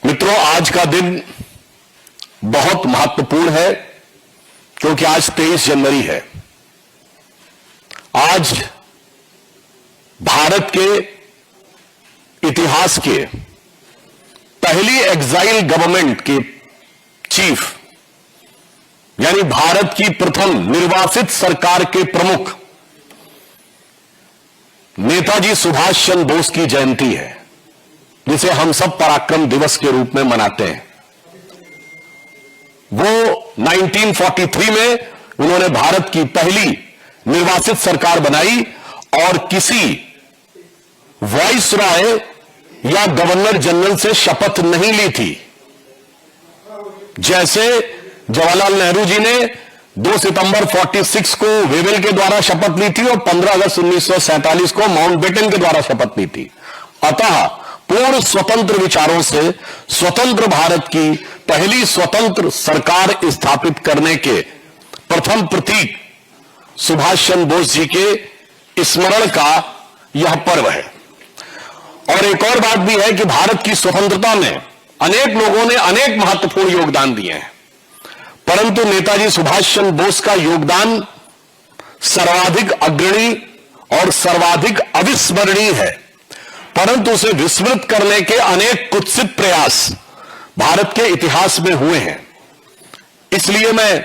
मित्रों, आज का दिन बहुत महत्वपूर्ण है क्योंकि आज 23 जनवरी है। आज भारत के इतिहास के पहली एग्जाइल गवर्नमेंट के चीफ यानी भारत की प्रथम निर्वासित सरकार के प्रमुख नेताजी सुभाष चंद्र बोस की जयंती है, जिसे हम सब पराक्रम दिवस के रूप में मनाते हैं। वो 1943 में उन्होंने भारत की पहली निर्वासित सरकार बनाई और किसी वाइसरॉय या गवर्नर जनरल से शपथ नहीं ली थी। जैसे जवाहरलाल नेहरू जी ने 2 सितंबर 46 को वेवेल के द्वारा शपथ ली थी और 15 अगस्त 1947 को माउंटबेटन के द्वारा शपथ ली थी। अतः पूर्ण स्वतंत्र विचारों से स्वतंत्र भारत की पहली स्वतंत्र सरकार स्थापित करने के प्रथम प्रतीक सुभाष चंद्र बोस जी के स्मरण का यह पर्व है। और एक और बात भी है कि भारत की स्वतंत्रता में अनेक लोगों ने अनेक महत्वपूर्ण योगदान दिए हैं, परंतु नेताजी सुभाष चंद्र बोस का योगदान सर्वाधिक अग्रणी और सर्वाधिक अविस्मरणीय है। परंतु उसे विस्मृत करने के अनेक कुत्सित प्रयास भारत के इतिहास में हुए हैं। इसलिए मैं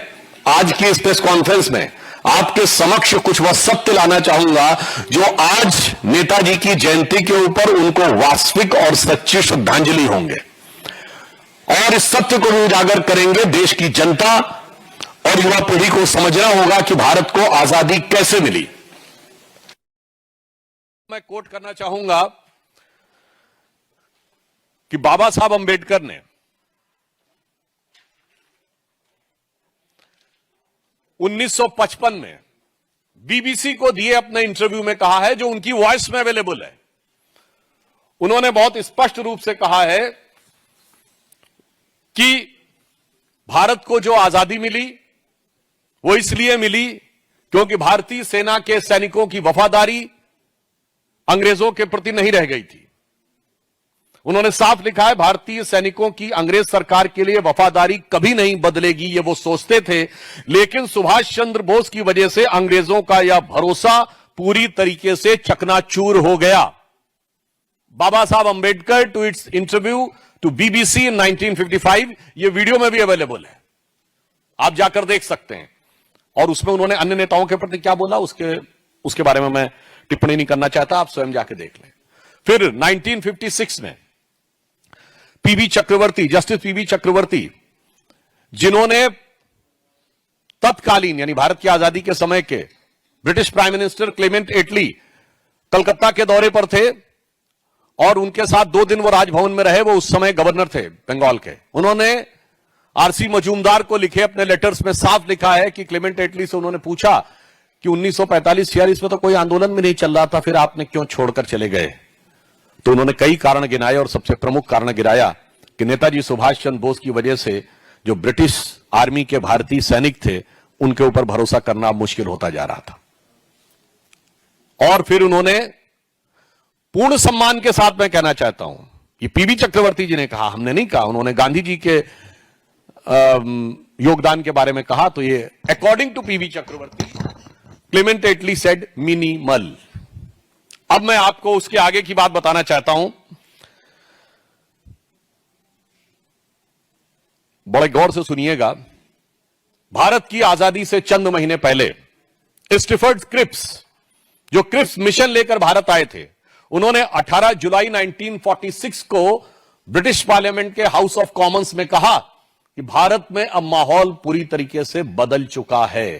आज की इस प्रेस कॉन्फ्रेंस में आपके समक्ष कुछ वह सत्य लाना चाहूंगा जो आज नेताजी की जयंती के ऊपर उनको वास्तविक और सच्ची श्रद्धांजलि होंगे, और इस सत्य को भी उजागर करेंगे। देश की जनता और युवा पीढ़ी को समझना होगा कि भारत को आजादी कैसे मिली। मैं कोट करना चाहूंगा कि बाबा साहब अंबेडकर ने 1955 में बीबीसी को दिए अपने इंटरव्यू में कहा है, जो उनकी वॉइस में अवेलेबल है। उन्होंने बहुत स्पष्ट रूप से कहा है कि भारत को जो आजादी मिली वो इसलिए मिली क्योंकि भारतीय सेना के सैनिकों की वफादारी अंग्रेजों के प्रति नहीं रह गई थी। उन्होंने साफ लिखा है, भारतीय सैनिकों की अंग्रेज सरकार के लिए वफादारी कभी नहीं बदलेगी, ये वो सोचते थे, लेकिन सुभाष चंद्र बोस की वजह से अंग्रेजों का यह भरोसा पूरी तरीके से चकनाचूर हो गया। Baba Saheb Ambedkar to its interview to BBC in 1955, ये वीडियो में भी अवेलेबल है, आप जाकर देख सकते हैं। और उसमें उन्होंने अन्य नेताओं के प्रति क्या बोला उसके बारे में मैं टिप्पणी नहीं करना चाहता, आप स्वयं जाकर देख लें। फिर 1956 में पीबी चक्रवर्ती, जस्टिस पीबी चक्रवर्ती, जिन्होंने तत्कालीन यानी भारत की आजादी के समय के ब्रिटिश प्राइम मिनिस्टर क्लेमेंट एटली कलकत्ता के दौरे पर थे और उनके साथ 2 दिन वो राजभवन में रहे। वो उस समय गवर्नर थे बंगाल के। उन्होंने आरसी मजूमदार को लिखे अपने लेटर्स में साफ लिखा है कि क्लेमेंट एटली से उन्होंने पूछा कि 1945-46 में तो कोई आंदोलन भी नहीं चल रहा था, फिर आपने क्यों छोड़कर चले गए? तो उन्होंने कई कारण गिनाए और सबसे प्रमुख कारण गिनाया कि नेताजी सुभाष चंद्र बोस की वजह से जो ब्रिटिश आर्मी के भारतीय सैनिक थे उनके ऊपर भरोसा करना मुश्किल होता जा रहा था। और फिर उन्होंने पूर्ण सम्मान के साथ मैं कहना चाहता हूं, ये पीबी चक्रवर्ती जी ने कहा, हमने नहीं कहा, उन्होंने गांधी जी के योगदान के बारे में कहा। तो ये according to PB Chakravarti, Clement Attlee said minimal. अब मैं आपको उसके आगे की बात बताना चाहता हूं, बड़े गौर से सुनिएगा। भारत की आजादी से चंद महीने पहले स्टीफर्ड क्रिप्स, जो क्रिप्स मिशन लेकर भारत आए थे, उन्होंने 18 जुलाई 1946 को ब्रिटिश पार्लियामेंट के हाउस ऑफ कॉमन्स में कहा कि भारत में अब माहौल पूरी तरीके से बदल चुका है।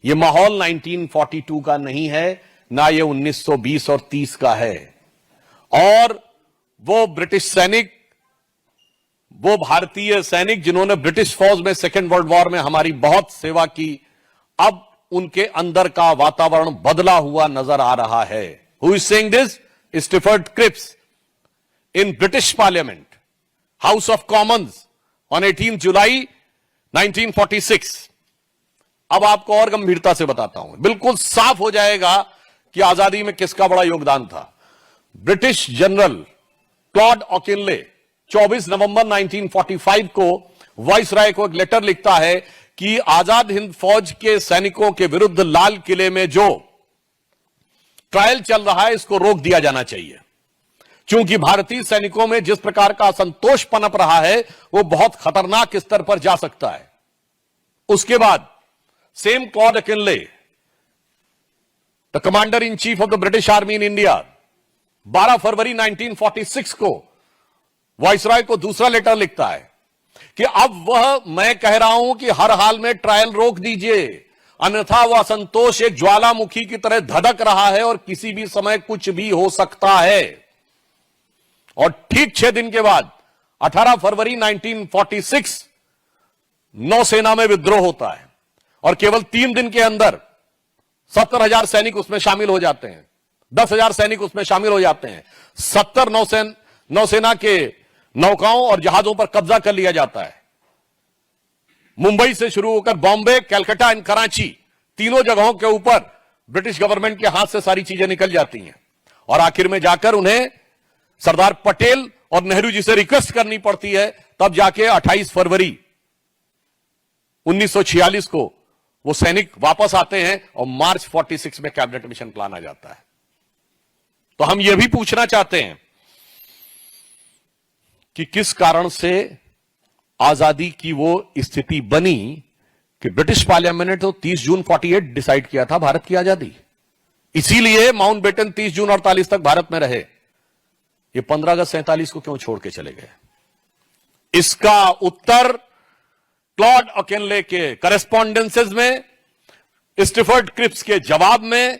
यह माहौल 1942 का नहीं है, ना ये 1920 और 30 का है। और वो ब्रिटिश सैनिक, वो भारतीय सैनिक जिन्होंने ब्रिटिश फौज में सेकेंड वर्ल्ड वॉर में हमारी बहुत सेवा की, अब उनके अंदर का वातावरण बदला हुआ नजर आ रहा है। Who is saying this? Stafford Cripps in British Parliament, House of Commons on 18 July 1946। अब आपको और गंभीरता से बताता हूं, बिल्कुल साफ हो जाएगा कि आजादी में किसका बड़ा योगदान था। ब्रिटिश जनरल क्लॉड ऑकिनले 24 नवंबर 1945 को वाइसराय को एक लेटर लिखता है कि आजाद हिंद फौज के सैनिकों के विरुद्ध लाल किले में जो ट्रायल चल रहा है इसको रोक दिया जाना चाहिए, क्योंकि भारतीय सैनिकों में जिस प्रकार का असंतोष पनप रहा है वो बहुत खतरनाक स्तर पर जा सकता है। उसके बाद सेम Claude Auchinleck, the commander in chief of the British army in India, 12 फरवरी 1946 को वाइसराय को दूसरा लेटर लिखता है कि अब वह मैं कह रहा हूं कि हर हाल में ट्रायल रोक दीजिए, अन्यथा वह असंतोष एक ज्वालामुखी की तरह धधक रहा है और किसी भी समय कुछ भी हो सकता है। और ठीक 6 दिन के बाद 18 फरवरी 1946 नौसेना में विद्रोह होता है और केवल 3 दिन के अंदर 70,000 सैनिक उसमें शामिल हो जाते हैं, 10,000 सैनिक उसमें शामिल हो जाते हैं, 70 नौसेना के नौकाओं और जहाजों पर कब्जा कर लिया जाता है। मुंबई से शुरू होकर बॉम्बे, कलकत्ता एंड कराची, तीनों जगहों के ऊपर ब्रिटिश गवर्नमेंट के हाथ से सारी चीजें निकल जाती हैं और आखिर में जाकर उन्हें सरदार पटेल और नेहरू जी से रिक्वेस्ट करनी पड़ती है, तब जाके 28 फरवरी 1946 को वो सैनिक वापस आते हैं और मार्च 46 में कैबिनेट मिशन प्लान आ जाता है। तो हम यह भी पूछना चाहते हैं कि किस कारण से आजादी की वो स्थिति बनी कि ब्रिटिश पार्लियामेंट ने तो 30 जून 48 डिसाइड किया था भारत की आजादी, इसीलिए माउंटबेटन 30 जून 48 तक भारत में रहे। ये 15 अगस्त 47 को क्यों छोड़ के चले गए? इसका उत्तर क्लॉड अकिनले के करेस्पॉन्डेंसेस में, स्टीफर्ड क्रिप्स के जवाब में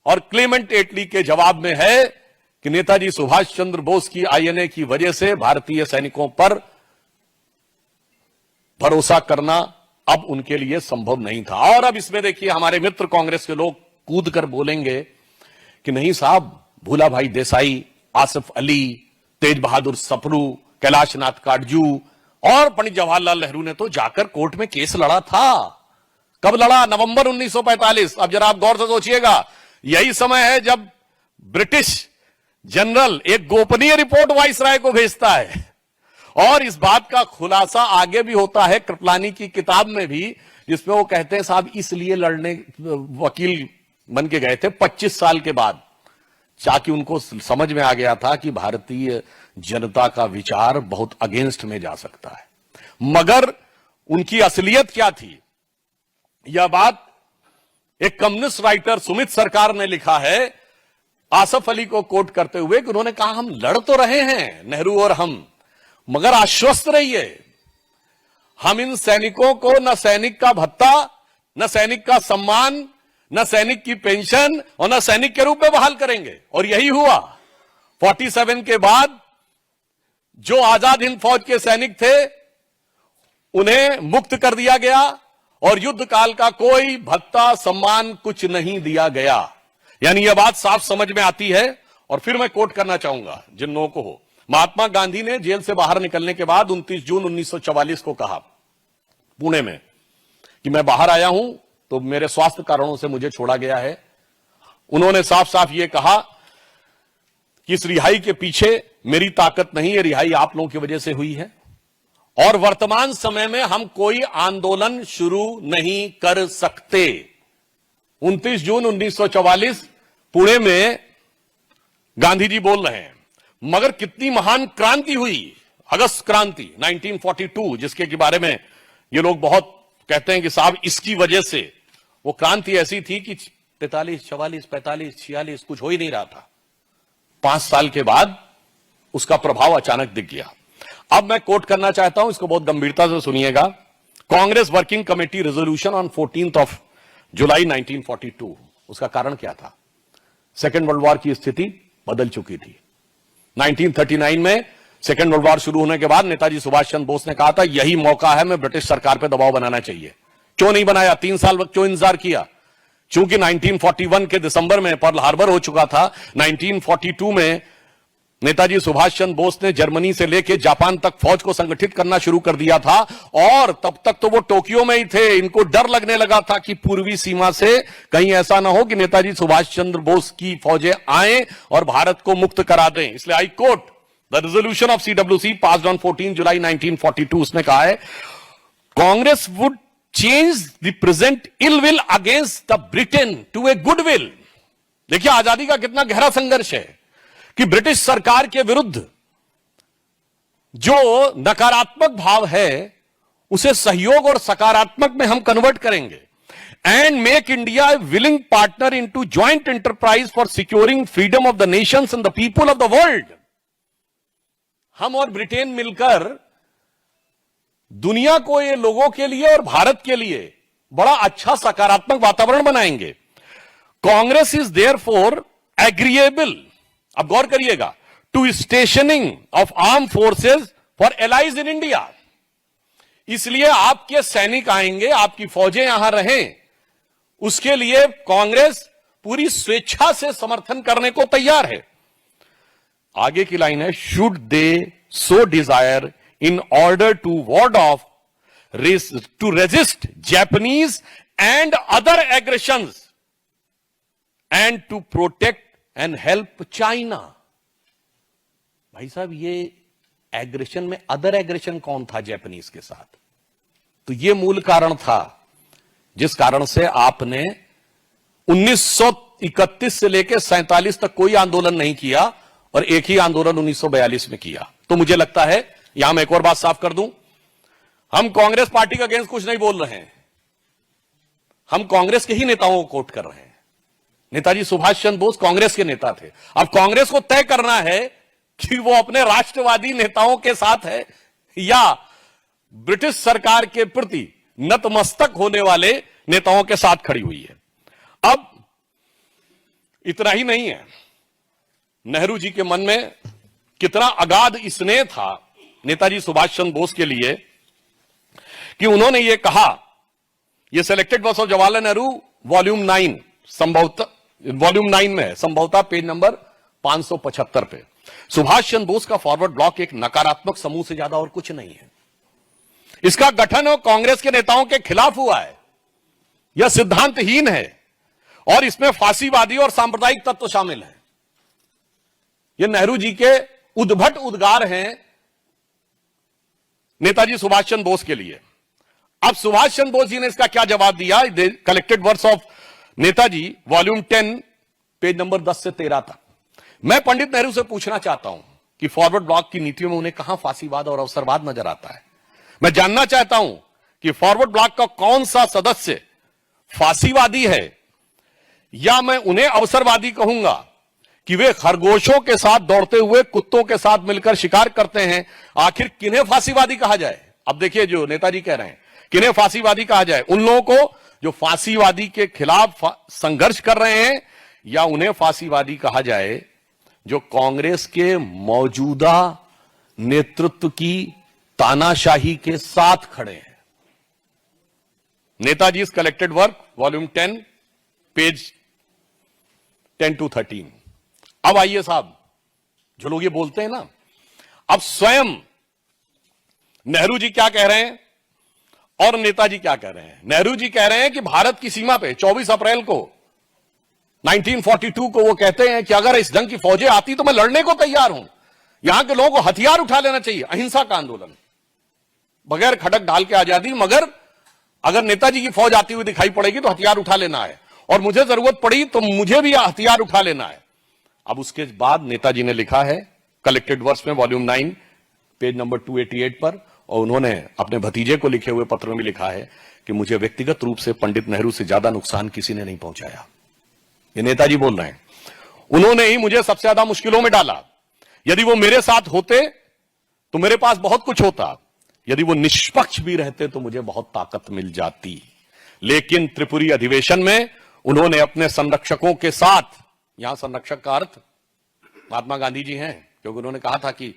और क्लेमेंट एटली के जवाब में है कि नेताजी सुभाष चंद्र बोस की आईएनए की वजह से भारतीय सैनिकों पर भरोसा करना अब उनके लिए संभव नहीं था। और अब इसमें देखिए हमारे मित्र कांग्रेस के लोग कूद कर बोलेंगे कि नहीं साहब, भूला भाई देसाई, आसिफ अली, तेज बहादुर सप्रू, कैलाश नाथ काटजू और पंडित जवाहरलाल नेहरू ने तो जाकर कोर्ट में केस लड़ा था। कब लड़ा? नवंबर 1945। अब जरा आप गौर से सोचिएगा, यही समय है जब ब्रिटिश जनरल एक गोपनीय रिपोर्ट वाइसराय को भेजता है और इस बात का खुलासा आगे भी होता है कृपलानी की किताब में भी, जिसमें वो कहते हैं साहब इसलिए लड़ने वकील बन के गए थे 25 साल के बाद, ताकि उनको समझ में आ गया था कि भारतीय जनता का विचार बहुत अगेंस्ट में जा सकता है। मगर उनकी असलियत क्या थी, यह बात एक कम्युनिस्ट राइटर सुमित सरकार ने लिखा है आसफ अली को कोट करते हुए कि उन्होंने कहा हम लड़ तो रहे हैं नेहरू और हम, मगर आश्वस्त रहिए हम इन सैनिकों को न सैनिक का भत्ता, न सैनिक का सम्मान, न सैनिक की पेंशन और न सैनिक के रूप में बहाल करेंगे। और यही हुआ। 47 के बाद जो आजाद हिंद फौज के सैनिक थे उन्हें मुक्त कर दिया गया और युद्ध काल का कोई भत्ता, सम्मान कुछ नहीं दिया गया। यानी यह बात साफ समझ में आती है। और फिर मैं कोट करना चाहूंगा जिन लोगों को हो, महात्मा गांधी ने जेल से बाहर निकलने के बाद 29 जून 1944 को कहा पुणे में कि मैं बाहर आया हूं तो मेरे स्वास्थ्य कारणों से मुझे छोड़ा गया है। उन्होंने साफ साफ यह कहा कि इस रिहाई के पीछे मेरी ताकत नहीं है, रिहाई आप लोगों की वजह से हुई है और वर्तमान समय में हम कोई आंदोलन शुरू नहीं कर सकते। 29 जून 1944 पुणे में गांधी जी बोल रहे हैं। मगर कितनी महान क्रांति हुई, अगस्त क्रांति 1942, जिसके के बारे में ये लोग बहुत कहते हैं कि साहब इसकी वजह से वो क्रांति ऐसी थी कि 43, 44, 45, 46 कुछ हो ही नहीं रहा था। 5 साल के बाद उसका प्रभाव अचानक दिख गया। अब मैं कोट करना चाहता हूं, इसको बहुत गंभीरता से सुनिएगा। Congress working committee resolution on 14 July 1942। उसका कारण क्या था? सेकेंड वर्ल्ड वॉर की स्थिति बदल चुकी थी। 1939 में सेकेंड वर्ल्ड वॉर शुरू होने के बाद नेताजी सुभाष चंद्र बोस ने कहा था यही मौका है, मैं ब्रिटिश सरकार पर दबाव बनाना चाहिए। क्यों नहीं बनाया? 3 साल वक्त क्यों इंतजार किया? चूंकि 1941 के दिसंबर में पर्ल हार्बर हो चुका था। 1942 में नेताजी सुभाष चंद्र बोस ने जर्मनी से लेकर जापान तक फौज को संगठित करना शुरू कर दिया था और तब तक तो वो टोक्यो में ही थे। इनको डर लगने लगा था कि पूर्वी सीमा से कहीं ऐसा ना हो कि नेताजी सुभाष चंद्र बोस की फौजें आए और भारत को मुक्त करा दें। इसलिए I quote the resolution of CWC passed on 14 July 1942, उसने कहा है Congress would change the present ill will against the Britain to a good will. देखिए आजादी का कितना गहरा संघर्ष है कि ब्रिटिश सरकार के विरुद्ध जो नकारात्मक भाव है उसे सहयोग और सकारात्मक में हम कन्वर्ट करेंगे and make India A willing partner into joint enterprise for securing freedom of the Nations and the people of the world. हम और ब्रिटेन मिलकर दुनिया को, ये लोगों के लिए और भारत के लिए बड़ा अच्छा सकारात्मक वातावरण बनाएंगे। कांग्रेस इज देयरफॉर एग्रीएबल, अब गौर करिएगा, to stationing of arm forces for allies in India. इसलिए आपके सैनिक आएंगे, आपकी फौजें यहां रहें, उसके लिए कांग्रेस पूरी स्वेच्छा से समर्थन करने को तैयार है। आगे की लाइन है, should they so desire in order to ward off to resist Japanese and other aggressions and to protect and help China. भाई साहब, ये एग्रेशन में अदर एग्रेशन कौन था जापानीज के साथ? तो ये मूल कारण था जिस कारण से आपने 1931 से लेकर 47 तक कोई आंदोलन नहीं किया और एक ही आंदोलन 1942 में किया। तो मुझे लगता है, यहां मैं एक और बात साफ कर दूं, हम कांग्रेस पार्टी के अगेंस्ट कुछ नहीं बोल रहे हैं, हम कांग्रेस के ही नेताओं को कोट कर रहे हैं। नेताजी सुभाष चंद्र बोस कांग्रेस के नेता थे। अब कांग्रेस को तय करना है कि वो अपने राष्ट्रवादी नेताओं के साथ है या ब्रिटिश सरकार के प्रति नतमस्तक होने वाले नेताओं के साथ खड़ी हुई है। अब इतना ही नहीं है, नेहरू जी के मन में कितना अगाध स्नेह था नेताजी सुभाष चंद्र बोस के लिए कि उन्होंने ये कहा, ये selected works of Jawaharlal Nehru volume 9 में है, संभवतः पेज नंबर 575 पे। सुभाष चंद्र बोस का फॉरवर्ड ब्लॉक एक नकारात्मक समूह से ज्यादा और कुछ नहीं है। इसका गठन और कांग्रेस के नेताओं के खिलाफ हुआ है, यह सिद्धांतहीन है और इसमें फांसीवादी और सांप्रदायिक तत्व शामिल हैं। यह नेहरू जी के उद्भट उद्गार हैं नेताजी सुभाष चंद्र बोस के लिए। अब सुभाष चंद्र बोस जी ने इसका क्या जवाब दिया? Collected works of Netaji volume 10 page number 10 से 13 तक। मैं पंडित नेहरू से पूछना चाहता हूं कि फॉरवर्ड ब्लॉक की नीतियों में उन्हें कहां फांसीवाद और अवसरवाद नजर आता है। मैं जानना चाहता हूं कि फॉरवर्ड ब्लॉक का कौन सा सदस्य फांसीवादी है या मैं उन्हें अवसरवादी कहूंगा कि वे खरगोशों के साथ दौड़ते हुए कुत्तों के साथ मिलकर शिकार करते हैं। आखिर किन्हें फांसीवादी कहा जाए? अब देखिए, जो नेताजी कह रहे हैं, किन्हें फांसीवादी कहा जाए? उन लोगों को जो फांसीवादी के खिलाफ संघर्ष कर रहे हैं, या उन्हें फांसीवादी कहा जाए जो कांग्रेस के मौजूदा नेतृत्व की तानाशाही के साथ खड़े हैं? Netaji collected work volume 10 page 10 to 13। अब आइए साहब, जो लोग ये बोलते हैं ना, अब स्वयं नेहरू जी क्या कह रहे हैं और नेताजी क्या कह रहे हैं। नेहरू जी कह रहे हैं कि भारत की सीमा पे 24 अप्रैल को 1942 को वो कहते हैं कि अगर इस जंग की फौजें आती तो मैं लड़ने को तैयार हूं। यहां के लोगों को हथियार उठा लेना चाहिए, अहिंसा का आंदोलन, बगैर खटक ढाल के आजादी, मगर अगर नेताजी की फौज आती हुई दिखाई पड़ेगी तो हथियार उठा लेना है, और मुझे जरूरत पड़ी तो मुझे भी हथियार उठा लेना है। अब उसके बाद नेताजी ने लिखा है कलेक्टेड वर्क्स में वॉल्यूम 9 पेज नंबर 288 पर, और उन्होंने अपने भतीजे को लिखे हुए पत्र में भी लिखा है कि मुझे व्यक्तिगत रूप से पंडित नेहरू से ज्यादा नुकसान किसी ने नहीं पहुंचाया। ये नेताजी बोल रहे हैं, उन्होंने ही मुझे सबसे ज्यादा मुश्किलों में डाला। यदि वो मेरे साथ होते तो मेरे पास बहुत कुछ होता, यदि वो निष्पक्ष भी रहते तो मुझे बहुत ताकत मिल जाती। लेकिन त्रिपुरी अधिवेशन में उन्होंने अपने संरक्षकों के साथ, यहां संरक्षक का अर्थ महात्मा गांधी जी हैं, क्योंकि उन्होंने कहा था कि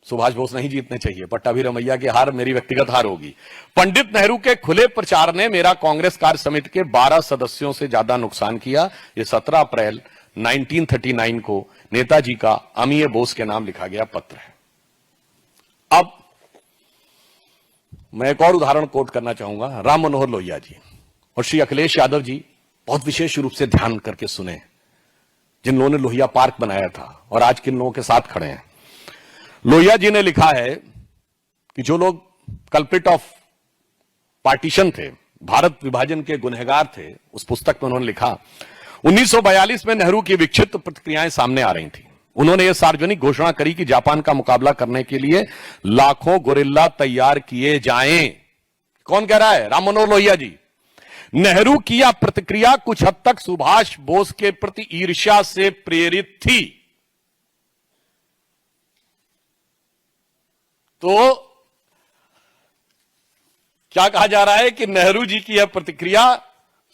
सुभाष बोस नहीं जीतने चाहिए, पट्टाभी रमैया की हार मेरी व्यक्तिगत हार होगी। पंडित नेहरू के खुले प्रचार ने मेरा कांग्रेस कार्य समिति के 12 सदस्यों से ज्यादा नुकसान किया। ये 17 अप्रैल 1939 को नेताजी का अमीय बोस के नाम लिखा गया पत्र है। अब मैं एक और उदाहरण कोट करना चाहूंगा, राम मनोहर लोहिया जी और श्री अखिलेश यादव जी बहुत विशेष रूप से ध्यान करके सुने। जिन लोगों ने लोहिया पार्क बनाया था और आज किन लोगों के साथ खड़े हैं। लोहिया जी ने लिखा है कि जो लोग कल्प्रिट ऑफ पार्टीशन थे, भारत विभाजन के गुनहगार थे, उस पुस्तक में उन्होंने लिखा 1942 में नेहरू की विक्षिप्त प्रतिक्रियाएं सामने आ रही थी। उन्होंने यह सार्वजनिक घोषणा करी कि जापान का मुकाबला करने के लिए लाखों गोरिल्ला तैयार किए जाएं। कौन कह रहा है? राम मनोहर लोहिया जी। नेहरू की यह प्रतिक्रिया कुछ हद तक सुभाष बोस के प्रति ईर्ष्या से प्रेरित थी। तो क्या कहा जा रहा है कि नेहरू जी की यह प्रतिक्रिया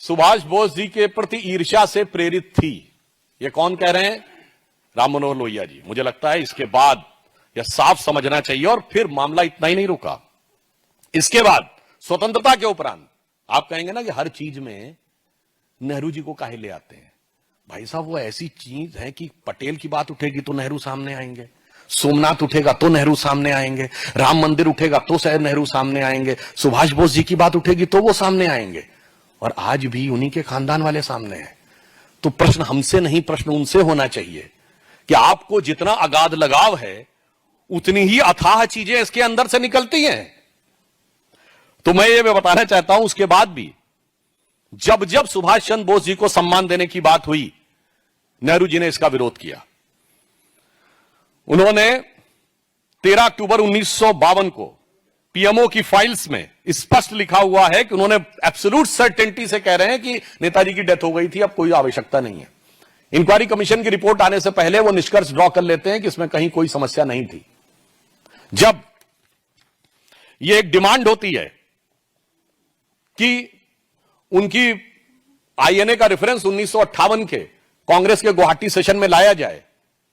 सुभाष बोस जी के प्रति ईर्ष्या से प्रेरित थी। यह कौन कह रहे हैं? राम मनोहर लोहिया जी। मुझे लगता है इसके बाद यह साफ समझना चाहिए। और फिर मामला इतना ही नहीं रुका। इसके बाद स्वतंत्रता के उपरांत आप कहेंगे ना कि हर चीज में नेहरू जी को काहे ले आते हैं। भाई साहब, वो ऐसी चीज है कि पटेल की बात उठेगी तो नेहरू सामने आएंगे, सोमनाथ उठेगा तो नेहरू सामने आएंगे, राम मंदिर उठेगा तो शायद नेहरू सामने आएंगे, सुभाष बोस जी की बात उठेगी तो वो सामने आएंगे। और आज भी उन्हीं के खानदान वाले सामने हैं। तो प्रश्न हमसे नहीं, प्रश्न उनसे होना चाहिए कि आपको जितना अगाध लगाव है उतनी ही अथाह चीजें इसके अंदर से निकलती हैं। तो मैं ये बताना चाहता हूं, उसके बाद भी जब जब सुभाष चंद्र बोस जी को सम्मान देने की बात हुई, नेहरू जी ने इसका विरोध किया। उन्होंने 13 अक्टूबर 1952 को पीएमओ की फाइल्स में स्पष्ट लिखा हुआ है कि उन्होंने एब्सोल्यूट सर्टेनिटी से कह रहे हैं कि नेताजी की डेथ हो गई थी, अब कोई आवश्यकता नहीं है। इंक्वायरी कमीशन की रिपोर्ट आने से पहले वो निष्कर्ष ड्रॉ कर लेते हैं कि इसमें कहीं कोई समस्या नहीं थी। जब ये एक डिमांड होती है कि उनकी आईएनए का रेफरेंस 1958 के कांग्रेस के गुवाहाटी सेशन में लाया जाए,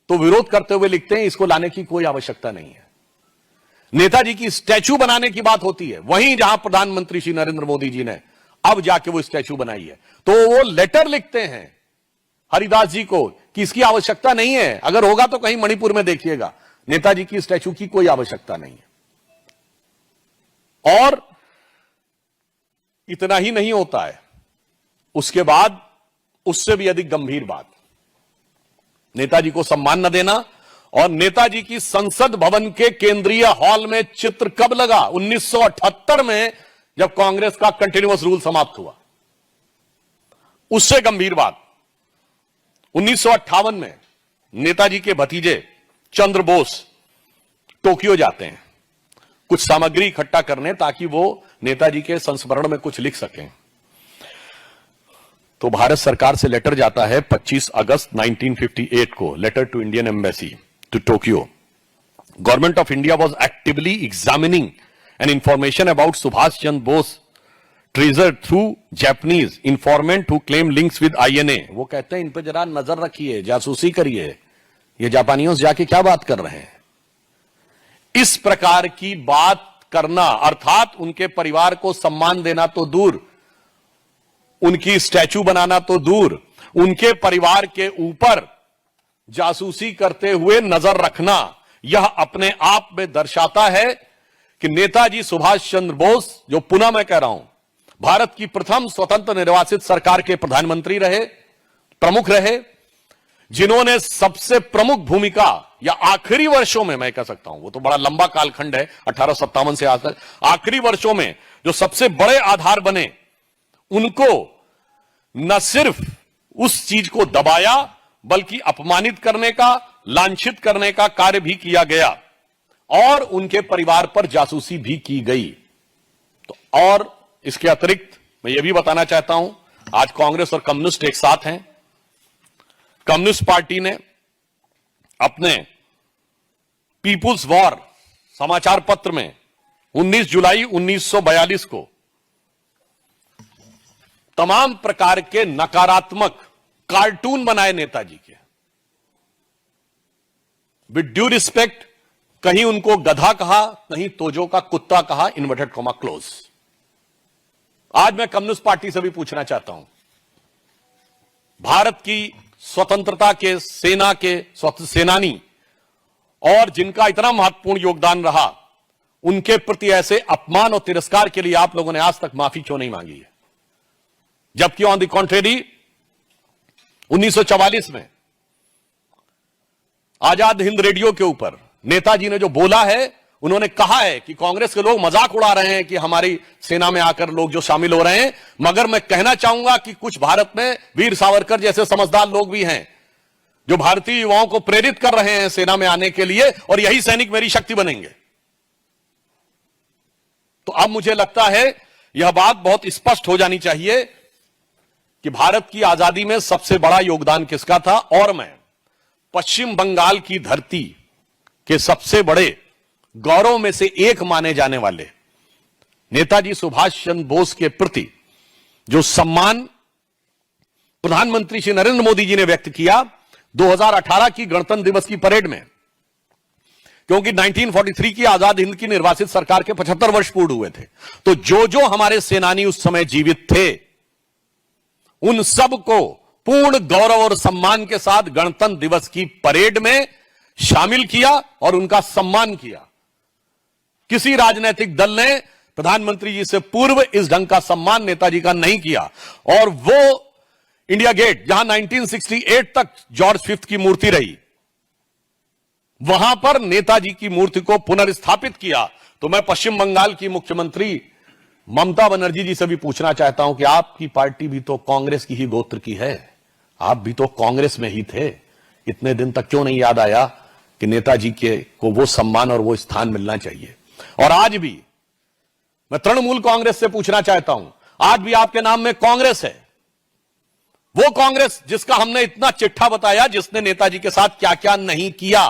तो विरोध करते हुए लिखते हैं इसको लाने की कोई आवश्यकता नहीं है। नेताजी की स्टैचू बनाने की बात होती है, वहीं जहां प्रधानमंत्री श्री नरेंद्र मोदी जी ने अब जाके वो स्टैचू बनाई है, तो वो लेटर लिखते हैं हरिदास जी को कि इसकी आवश्यकता नहीं है, अगर होगा तो कहीं मणिपुर में देखिएगा, नेताजी की स्टैचू की कोई आवश्यकता नहीं है। और इतना ही नहीं होता है, उसके बाद उससे भी अधिक गंभीर बात, नेताजी को सम्मान न देना। और नेताजी की संसद भवन के केंद्रीय हॉल में चित्र कब लगा? 1978 में, जब कांग्रेस का कंटिन्यूअस रूल समाप्त हुआ। उससे गंभीर बात, 1958 में नेताजी के भतीजे चंद्र बोस टोक्यो जाते हैं कुछ सामग्री इकट्ठा करने, ताकि वो नेताजी के संस्मरण में कुछ लिख सकें। तो भारत सरकार से लेटर जाता है 25 अगस्त 1958 को, letter to Indian embassy to Tokyo. Government of India was actively examining an information about Subhash Chandra Bose treasure through Japanese informant who claim links with INA. वो कहते हैं इन पे जरा नजर रखिए, जासूसी करिए, ये जापानियों से जाके क्या बात कर रहे हैं। इस प्रकार की बात करना, अर्थात उनके परिवार को सम्मान देना तो दूर, उनकी स्टैचू बनाना तो दूर, उनके परिवार के ऊपर जासूसी करते हुए नजर रखना, यह अपने आप में दर्शाता है कि नेताजी सुभाष चंद्र बोस, जो पुनः मैं कह रहा हूं भारत की प्रथम स्वतंत्र निर्वाचित सरकार के प्रधानमंत्री रहे, प्रमुख रहे, जिन्होंने सबसे प्रमुख भूमिका, या आखिरी वर्षों में मैं कह सकता हूं, वो तो बड़ा लंबा कालखंड है 1857 से आज तक, आखिरी वर्षों में जो सबसे बड़े आधार बने, उनको न सिर्फ उस चीज को दबाया बल्कि अपमानित करने का, लांछित करने का कार्य भी किया गया और उनके परिवार पर जासूसी भी की गई। तो और इसके अतिरिक्त मैं यह भी बताना चाहता हूं, आज कांग्रेस और कम्युनिस्ट एक साथ हैं। कम्युनिस्ट पार्टी ने अपने पीपुल्स वॉर समाचार पत्र में 19 जुलाई 1942 को तमाम प्रकार के नकारात्मक कार्टून बनाए नेताजी के। विद ड्यू रिस्पेक्ट, कहीं उनको गधा कहा, कहीं तोजो का कुत्ता कहा, इन्वर्टेड कॉमा क्लोज। आज मैं कम्युनिस्ट पार्टी से भी पूछना चाहता हूं, भारत की स्वतंत्रता के सेना के सेनानी और जिनका इतना महत्वपूर्ण योगदान रहा, उनके प्रति ऐसे अपमान और तिरस्कार के लिए आप लोगों ने आज तक माफी क्यों नहीं मांगी है? जबकि ऑन द कॉन्ट्रेरी 1944 में आजाद हिंद रेडियो के ऊपर नेताजी ने जो बोला है, उन्होंने कहा है कि कांग्रेस के लोग मजाक उड़ा रहे हैं कि हमारी सेना में आकर लोग जो शामिल हो रहे हैं, मगर मैं कहना चाहूंगा कि कुछ भारत में वीर सावरकर जैसे समझदार लोग भी हैं जो भारतीय युवाओं को प्रेरित कर रहे हैं सेना में आने के लिए, और यही सैनिक मेरी शक्ति बनेंगे। तो अब मुझे लगता है यह बात बहुत स्पष्ट हो जानी चाहिए कि भारत की आजादी में सबसे बड़ा योगदान किसका था, और मैं पश्चिम बंगाल की धरती के सबसे बड़े गौरव में से एक माने जाने वाले नेताजी सुभाष चंद्र बोस के प्रति जो सम्मान प्रधानमंत्री श्री नरेंद्र मोदी जी ने व्यक्त किया 2018 की गणतंत्र दिवस की परेड में, क्योंकि 1943 की आजाद हिंद की निर्वासित सरकार के 75 वर्ष पूर्ण हुए थे, तो जो हमारे सेनानी उस समय जीवित थे उन सबको पूर्ण गौरव और सम्मान के साथ गणतंत्र दिवस की परेड में शामिल किया और उनका सम्मान किया। किसी राजनीतिक दल ने प्रधानमंत्री जी से पूर्व इस ढंग का सम्मान नेताजी का नहीं किया। और वो इंडिया गेट जहां 1968 तक जॉर्ज फिफ्थ की मूर्ति रही, वहां पर नेताजी की मूर्ति को पुनर्स्थापित किया। तो मैं पश्चिम बंगाल की मुख्यमंत्री ममता बनर्जी जी से भी पूछना चाहता हूं कि आपकी पार्टी भी तो कांग्रेस की ही गोत्र की है, आप भी तो कांग्रेस में ही थे, इतने दिन तक क्यों नहीं याद आया कि नेताजी को वो सम्मान और वो स्थान मिलना चाहिए। और आज भी मैं तृणमूल कांग्रेस से पूछना चाहता हूं, आज भी आपके नाम में कांग्रेस है, वो कांग्रेस जिसका हमने इतना चिट्ठा बताया, जिसने नेताजी के साथ क्या क्या नहीं किया।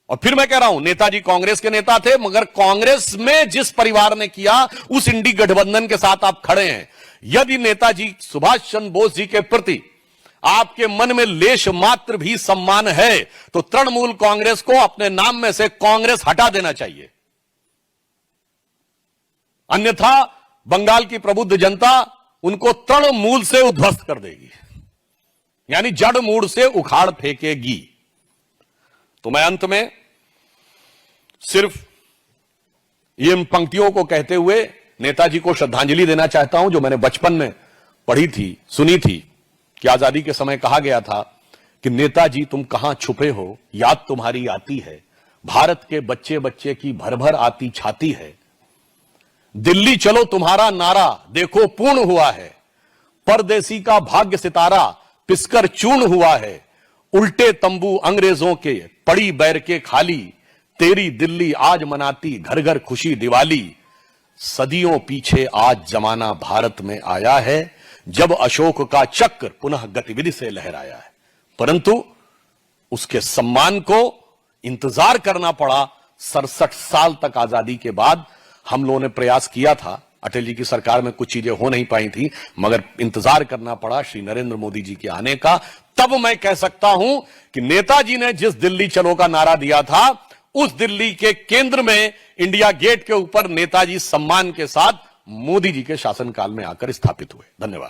और फिर मैं कह रहा हूं, नेताजी कांग्रेस के नेता थे, मगर कांग्रेस में जिस परिवार ने किया उस इंडी गठबंधन के साथ आप खड़े हैं। यदि नेताजी सुभाष चंद्र बोस जी के प्रति आपके मन में लेश मात्र भी सम्मान है तो तृणमूल कांग्रेस को अपने नाम में से कांग्रेस हटा देना चाहिए, अन्यथा बंगाल की प्रबुद्ध जनता उनको तृणमूल से उद्ध्वस्त कर देगी, यानी जड़ मूड़ से उखाड़ फेंकेगी। तो मैं अंत में सिर्फ इन पंक्तियों को कहते हुए नेताजी को श्रद्धांजलि देना चाहता हूं जो मैंने बचपन में पढ़ी थी, सुनी थी, कि आजादी के समय कहा गया था कि नेताजी तुम कहां छुपे हो, याद तुम्हारी आती है, भारत के बच्चे बच्चे की भर भर आती छाती है, दिल्ली चलो तुम्हारा नारा देखो पूर्ण हुआ है, परदेसी का भाग्य सितारा पिसकर चूर्ण हुआ है, उल्टे तंबू अंग्रेजों के पड़ी बैर के खाली, तेरी दिल्ली आज मनाती घर घर खुशी दिवाली, सदियों पीछे आज जमाना भारत में आया है, जब अशोक का चक्र पुनः गतिविधि से लहराया है। परंतु उसके सम्मान को इंतजार करना पड़ा 67 साल तक। आजादी के बाद हम लोगों ने प्रयास किया था, अटल जी की सरकार में कुछ चीजें हो नहीं पाई थी, मगर इंतजार करना पड़ा श्री नरेंद्र मोदी जी के आने का। तब मैं कह सकता हूं कि नेताजी ने जिस दिल्ली चलो का नारा दिया था, उस दिल्ली के केंद्र में इंडिया गेट के ऊपर नेताजी सम्मान के साथ मोदी जी के शासनकाल में आकर स्थापित हुए। धन्यवाद।